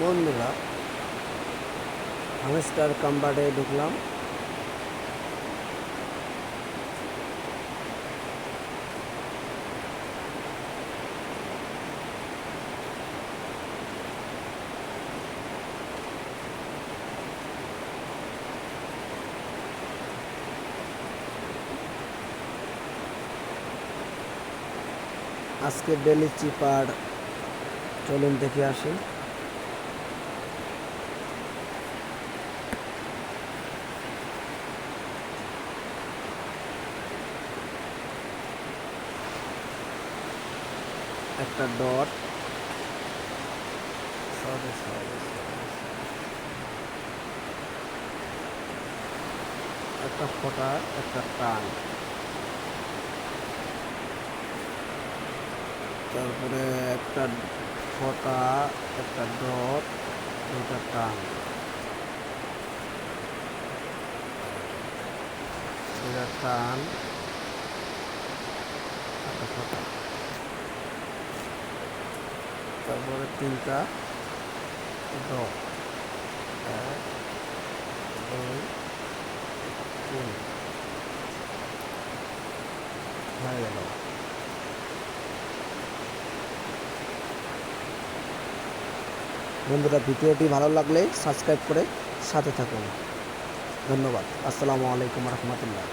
বন্ধুরা, হামস্টার কাম্বারে ঢুকলাম। আজকে বেলি চিপার চলুন দেখে আসি। একটা ডট, একটা ফোঁটা, একটা টান, তারপরে একটা ফোঁটা, একটা ডট, দুটা টান, দুটা টান, একটা ফোঁটা, তারপরে তিনটা ডট, 1 2 3 হয়ে গেল। বন্ধুরা, ভিডিওটি ভালো লাগলে সাবস্ক্রাইব করে সাথে থাকুন। ধন্যবাদ। আসসালামু আলাইকুম রহমতুল্লাহ।